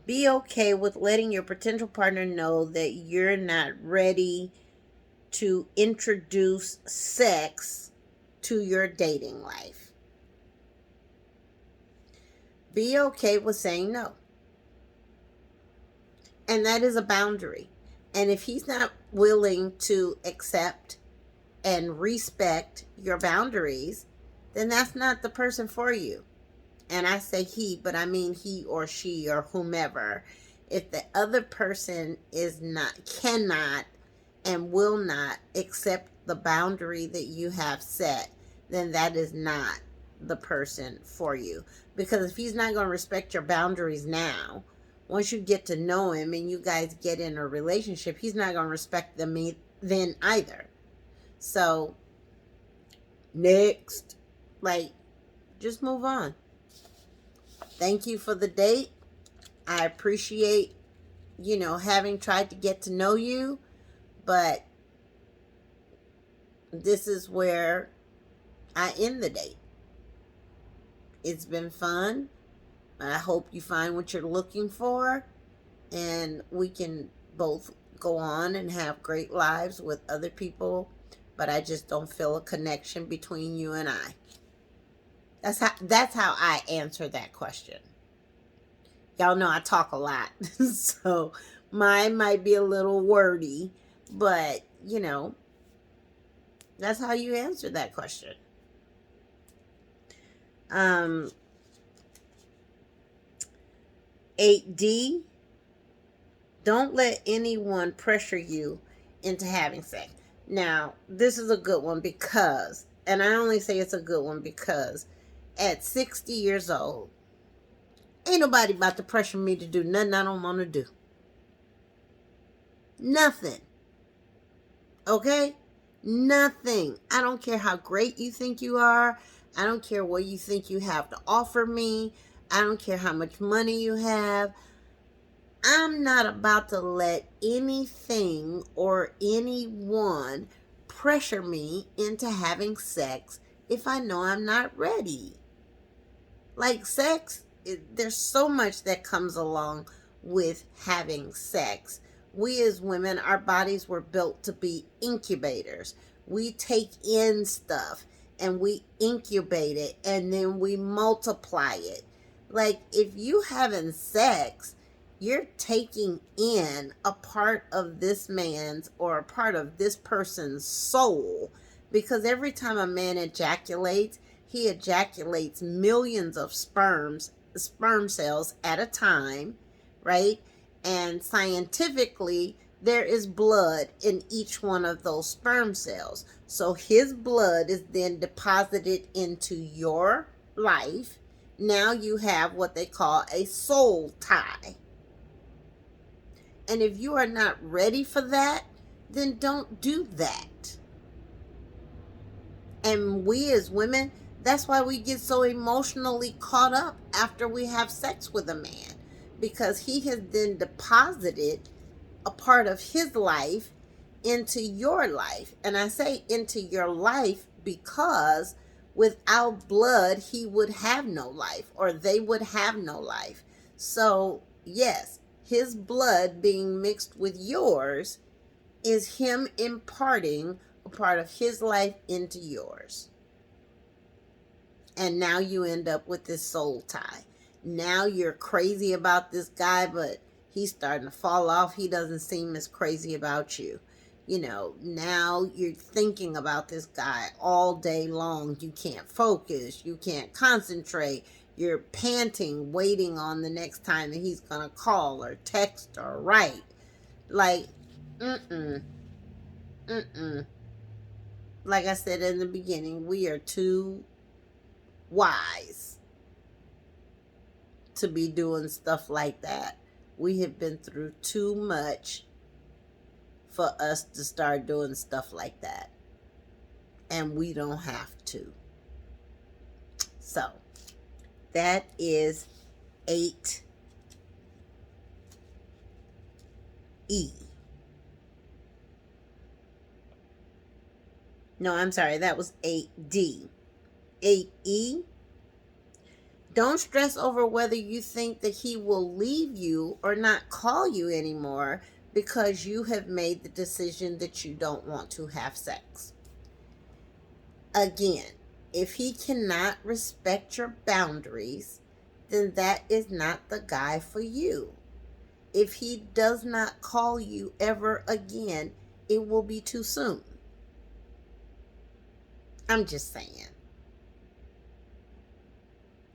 be okay with letting your potential partner know that you're not ready to introduce sex to your dating life. Be okay with saying no. And that is a boundary. And if he's not willing to accept and respect your boundaries, then that's not the person for you. And I say he, but I mean he or she or whomever. If the other person is not, cannot, and will not accept the boundary that you have set, then that is not the person for you. Because if he's not going to respect your boundaries now, once you get to know him and you guys get in a relationship, he's not going to respect them then either. So, next, like, just move on. Thank you for the date. I appreciate, having tried to get to know you, but this is where I end the date. It's been fun. I hope you find what you're looking for, and we can both go on and have great lives with other people, but I just don't feel a connection between you and I. That's how I answer that question. Y'all know I talk a lot, so mine might be a little wordy, but that's how you answer that question. 8D, don't let anyone pressure you into having sex. Now, this is a good one because, and I only say it's a good one because at 60 years old, ain't nobody about to pressure me to do nothing I don't want to do. Nothing. Okay? Nothing. I don't care how great you think you are. I don't care what you think you have to offer me. I don't care how much money you have. I'm not about to let anything or anyone pressure me into having sex if I know I'm not ready. Like sex, there's so much that comes along with having sex. We as women, our bodies were built to be incubators. We take in stuff and we incubate it and then we multiply it. Like if you having sex, you're taking in a part of this man's or a part of this person's soul, because every time a man ejaculates, he ejaculates millions of sperm cells at a time, right? And scientifically, there is blood in each one of those sperm cells. So his blood is then deposited into your life. Now you have what they call a soul tie. And if you are not ready for that, then don't do that. And we as women, that's why we get so emotionally caught up after we have sex with a man, because he has then deposited a part of his life into your life. And I say into your life because without blood, he would have no life, or they would have no life. So, yes, his blood being mixed with yours is him imparting a part of his life into yours. And now you end up with this soul tie. Now you're crazy about this guy, but he's starting to fall off. He doesn't seem as crazy about you. Now you're thinking about this guy all day long. You can't focus. You can't concentrate. You're panting, waiting on the next time that he's going to call or text or write. Like, Like I said in the beginning, we are too wise to be doing stuff like that. We have been through too much for us to start doing stuff like that. And we don't have to. So, that is 8E. No, I'm sorry, that was 8D. 8E. Don't stress over whether you think that he will leave you or not call you anymore because you have made the decision that you don't want to have sex. Again, if he cannot respect your boundaries, then that is not the guy for you. if he does not call you ever again, it will be too soon. I'm just saying.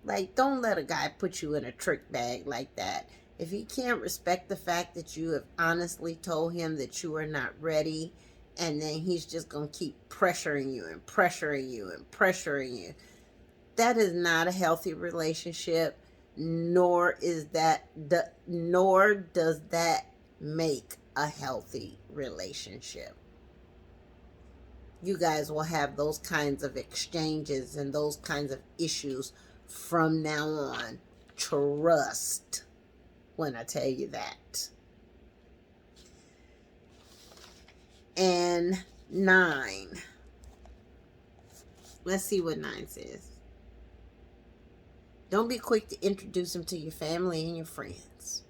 Like, don't let a guy put you in a trick bag like that. If he can't respect the fact that you have honestly told him that you are not ready, and then he's just going to keep pressuring you and pressuring you and pressuring you, that is not a healthy relationship, nor does that make a healthy relationship. You guys will have those kinds of exchanges and those kinds of issues from now on. Trust when I tell you that. And 9. Let's see what 9 says. Don't be quick to introduce him to your family and your friends.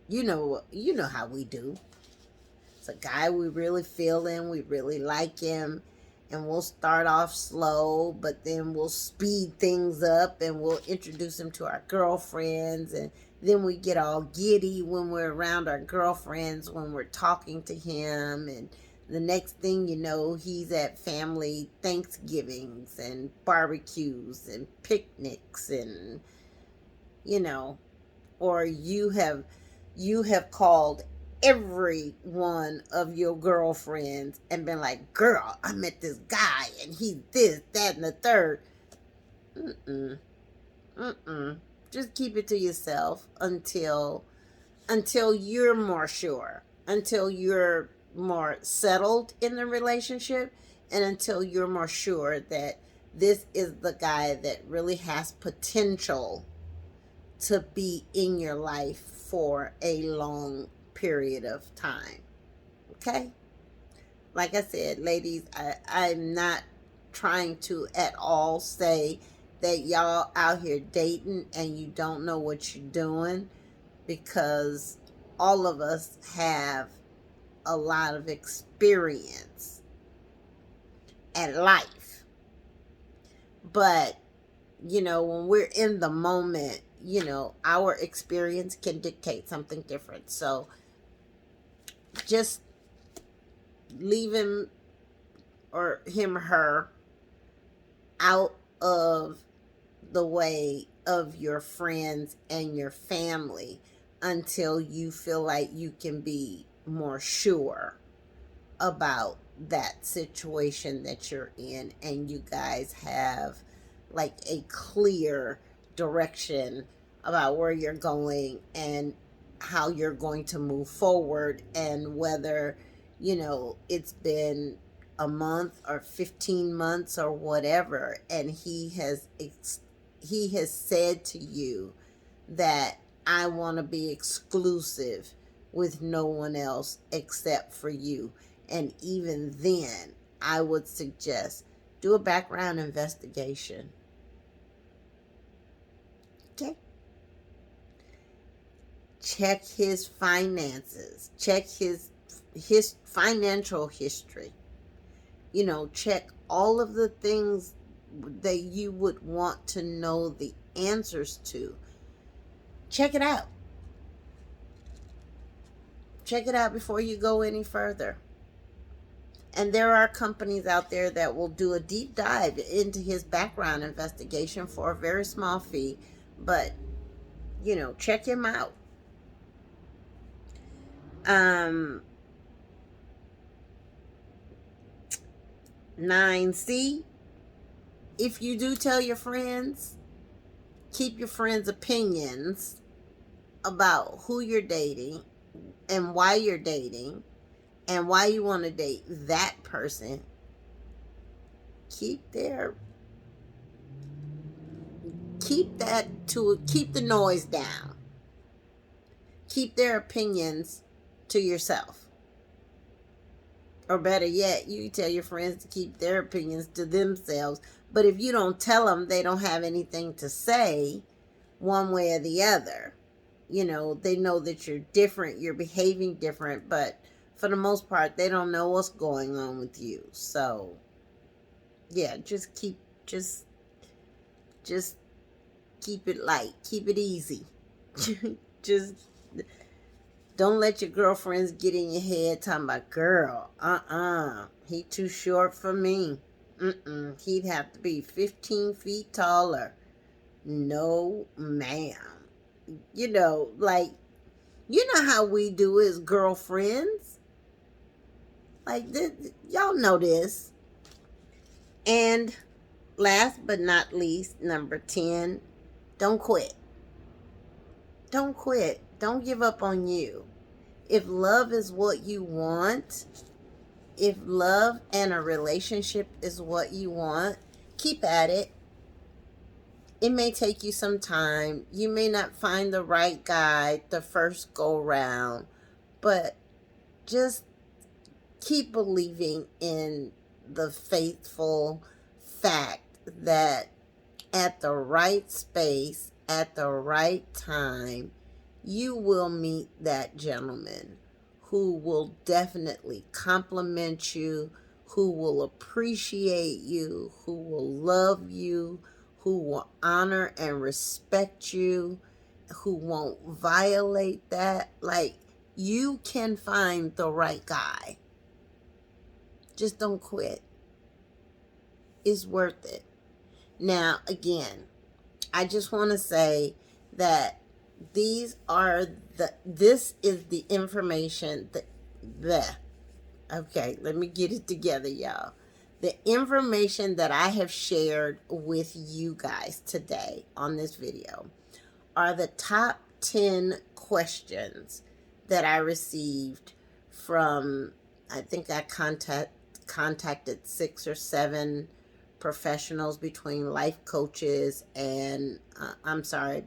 You know how we do. It's a guy we really feel in, we really like him, and we'll start off slow, but then we'll speed things up and we'll introduce him to our girlfriends, and then we get all giddy when we're around our girlfriends, when we're talking to him, and the next thing you know, he's at family Thanksgivings and barbecues and picnics, and or you have called every one of your girlfriends and been like, girl, I met this guy and he's this, that, and the third. Just keep it to yourself until you're more sure, until you're more settled in the relationship, and until you're more sure that this is the guy that really has potential to be in your life for a long period of time. Okay? Like I said, ladies, I'm not trying to at all say that y'all out here dating and you don't know what you're doing, because all of us have a lot of experience at life. But, when we're in the moment, our experience can dictate something different. So just leave him or her out of the way of your friends and your family until you feel like you can be more sure about that situation that you're in, and you guys have like a clear direction about where you're going and how you're going to move forward, and whether it's been a month or 15 months or whatever, and he has said to you that I want to be exclusive with no one else except for you. And even then, I would suggest do a background investigation. Okay? Check his finances. Check his financial history. Check all of the things that you would want to know the answers to. Check it out. Check it out before you go any further. And there are companies out there that will do a deep dive into his background investigation for a very small fee. But, check him out. 9C, if you do tell your friends, keep your friends' opinions about who you're dating and why you're dating and why you want to date that person. Keep the noise down. Keep their opinions to yourself. Or better yet, you tell your friends to keep their opinions to themselves. But if you don't tell them, they don't have anything to say one way or the other. They know that you're different, you're behaving different, but for the most part, they don't know what's going on with you. So, yeah, just keep it light. Keep it easy. Just Don't let your girlfriends get in your head talking about, girl, he too short for me. He'd have to be 15 feet taller. No, ma'am. You know, like, you know how we do as girlfriends. Like, this, y'all know this. And last but not least, number 10, don't quit. Don't quit. Don't give up on you. If love is what you want, if love and a relationship is what you want, keep at it. It may take you some time. You may not find the right guy the first go round, but just keep believing in the faithful fact that at the right space, at the right time, you will meet that gentleman who will definitely compliment you, who will appreciate you, who will love you, who will honor and respect you, who won't violate that. Like, you can find the right guy. Just don't quit. It's worth it. Now, again, I just want to say that this is the information okay, let me get it together, y'all. The information that I have shared with you guys today on this video are the top 10 questions that I received from, I think I contacted 6 or 7 professionals, between life coaches and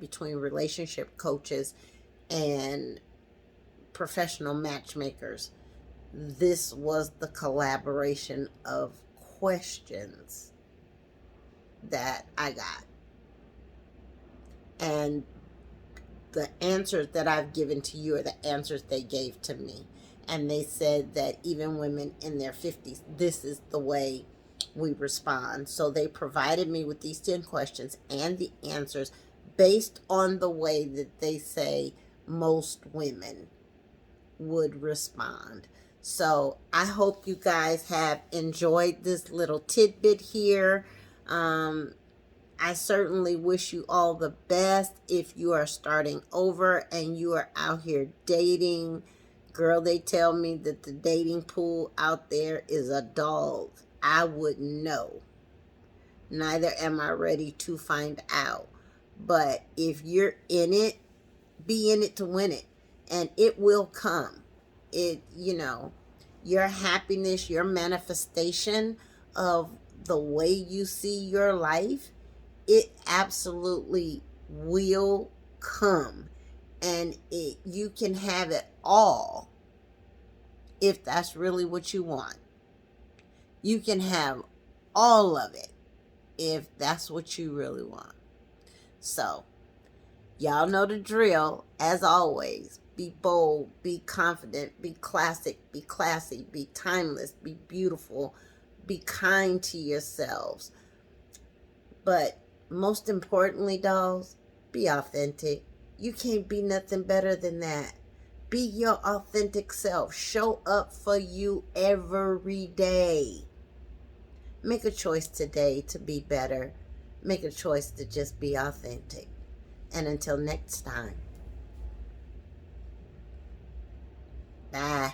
between relationship coaches and professional matchmakers. This was the collaboration of questions that I got, and the answers that I've given to you are the answers they gave to me. And they said that even women in their 50s, this is the way we respond. So they provided me with these 10 questions and the answers based on the way that they say most women would respond. So I hope you guys have enjoyed this little tidbit here. I certainly wish you all the best if you are starting over and you are out here dating. Girl, they tell me that the dating pool out there is a dog. I wouldn't know. Neither am I ready to find out. But if you're in it, be in it to win it. And it will come. Your happiness, your manifestation of the way you see your life, it absolutely will come. And you can have it all if that's really what you want. You can have all of it if that's what you really want. So, y'all know the drill. As always, be bold, be confident, be classic, be classy, be timeless, be beautiful, be kind to yourselves. But most importantly, dolls, be authentic. You can't be nothing better than that. Be your authentic self. Show up for you every day. Make a choice today to be better. Make a choice to just be authentic. And until next time, bye.